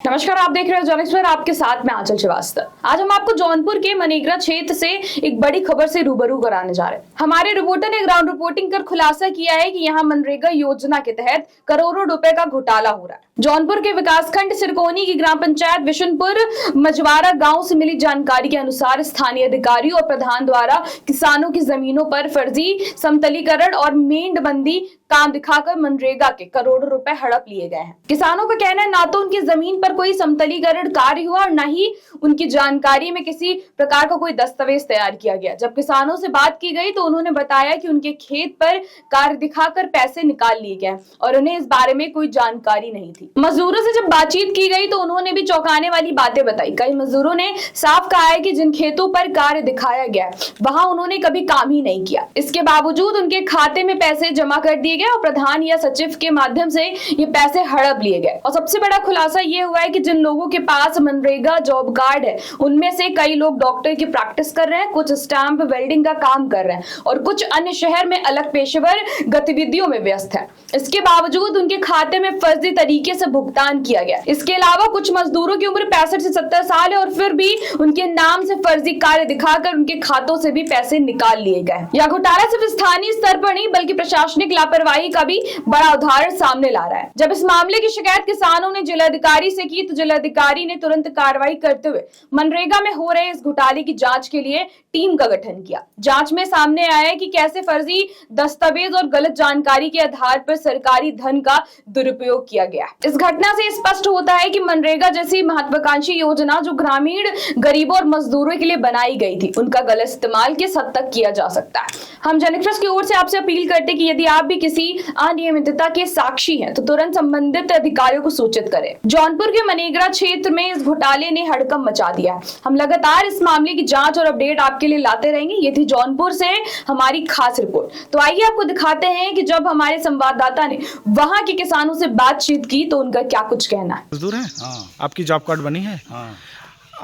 नमस्कार, आप देख रहे हैं जॉनिक्स पर, आपके साथ में आंचल श्रीवास्तव। आज हम आपको जौनपुर के मनेगरा क्षेत्र से एक बड़ी खबर से रूबरू कराने जा रहे हैं। हमारे रिपोर्टर ने ग्राउंड रिपोर्टिंग कर खुलासा किया है कि यहाँ मनरेगा योजना के तहत करोड़ों रुपए का घोटाला हो रहा है। जौनपुर के विकासखंड सिरकोनी की ग्राम पंचायत विशुनपुर मजवारा गांव से मिली जानकारी के अनुसार स्थानीय अधिकारी और प्रधान द्वारा किसानों की जमीनों पर फर्जी समतलीकरण और मेंढबंदी काम दिखाकर मनरेगा के करोड़ों रुपए हड़प लिए गए हैं। किसानों का कहना है ना तो उनकी जमीन पर कोई समतलीकरण कार्य हुआ और न ही उनकी जानकारी में किसी प्रकार का कोई दस्तावेज तैयार किया गया। जब किसानों से बात की गई तो उन्होंने बताया कि उनके खेत पर कार्य दिखाकर पैसे निकाल लिए गए और उन्हें इस बारे में कोई जानकारी नहीं थी। मजदूरों से जब बातचीत की गई तो उन्होंने भी चौंकाने वाली बातें बताई। कई मजदूरों ने साफ कहा है कि जिन खेतों पर कार्य दिखाया गया वहां उन्होंने कभी काम ही नहीं किया। इसके बावजूद उनके खाते में पैसे जमा कर दिए गए और प्रधान या सचिव के माध्यम से ये पैसे हड़प लिए गए। और सबसे बड़ा खुलासा ये हुआ है कि जिन लोगों के पास मनरेगा जॉब कार्ड है उनमें से कई लोग डॉक्टर की प्रैक्टिस कर रहे हैं, कुछ स्टैंप वेल्डिंग का काम कर रहे हैं और कुछ अन्य शहर में अलग पेशेवर गतिविधियों में व्यस्त है। इसके बावजूद उनके खाते में फर्जी तरीके से भुगतान किया गया। इसके अलावा कुछ मजदूरों की उम्र 65 से 70 साल है और फिर भी उनके नाम से फर्जी कार्य दिखाकर उनके खातों से भी पैसे निकाल लिए गए। यह घोटाला सिर्फ स्थानीय स्तर पर नहीं बल्कि प्रशासनिक लापरवाही का भी बड़ा उदाहरण सामने ला रहा है। जब इस मामले की शिकायत किसानों ने जिलाधिकारी से की तो जिलाधिकारी ने तुरंत कार्रवाई करते हुए मनरेगा में हो रहे इस घोटाले की जांच के लिए टीम का गठन किया। जांच में सामने आया है कि कैसे फर्जी दस्तावेज और गलत जानकारी के आधार पर सरकारी धन का दुरुपयोग किया गया। इस घटना से स्पष्ट होता है कि मनरेगा जैसी महत्वाकांक्षी योजना जो ग्रामीण गरीबों और मजदूरों के लिए बनाई गई थी उनका गलत इस्तेमाल किस हद तक किया जा सकता है। हम जनएक्सप्रेस की ओर से आपसे अपील करते हैं कि यदि आप भी किसी अनियमितता के साक्षी हैं तो तुरंत संबंधित अधिकारियों को सूचित करें। जौनपुर के मनेगरा क्षेत्र में इस घोटाले ने हड़कंप मचा दिया है। हम लगातार इस मामले की जांच और अपडेट आपके लिए लाते रहेंगे। ये थी जौनपुर से हमारी खास रिपोर्ट। तो आइए आपको दिखाते हैं कि जब हमारे संवाददाता ने वहां के किसानों से बातचीत की तो उनका क्या कुछ कहना है। मजदूर है? हाँ। आपकी जॉब कार्ड बनी है? हाँ।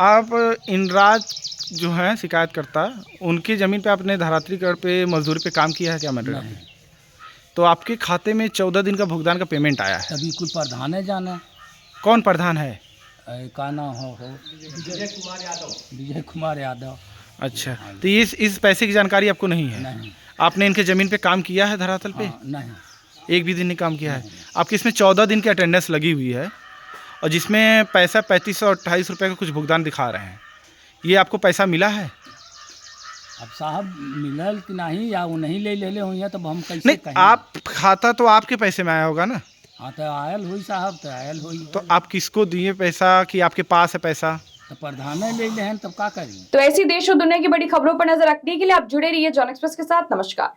आप इनराज जो है शिकायत करता, उनकी ज़मीन पे आपने धरातरी कार्ड पे मजदूरी पे काम किया है क्या मनरेगा? तो आपके खाते में 14 दिन का भुगतान का पेमेंट आया है। अभी कुल प्रधान है जाना। कौन प्रधान है? का नाम हो विजय कुमार यादव। अच्छा, तो इस पैसे की जानकारी आपको नहीं है? नहीं। आपने इनके ज़मीन पे काम किया है धरातल पे? हाँ, नहीं। एक भी दिन नहीं काम किया है? आपकी इसमें 14 दिन की अटेंडेंस लगी हुई है और जिसमें पैसा 35 और 28 रुपये का कुछ भुगतान दिखा रहे हैं। ये आपको पैसा मिला है? अब साहब मिलल कि नहीं या वो नहीं ले हुई तब हम कैसे नहीं, कहें? आप खाता तो आपके पैसे में आया होगा ना? हाँ तो आयल हुई साहब, तो आयल हुई। तो आप किसको दिए पैसा कि आपके पास है पैसा? तो प्रधान ले हैं तब क्या करें। तो ऐसी देश और दुनिया की बड़ी खबरों पर नजर रखने के लिए आप जुड़े रहिए जॉन एक्सप्रेस के साथ। नमस्कार।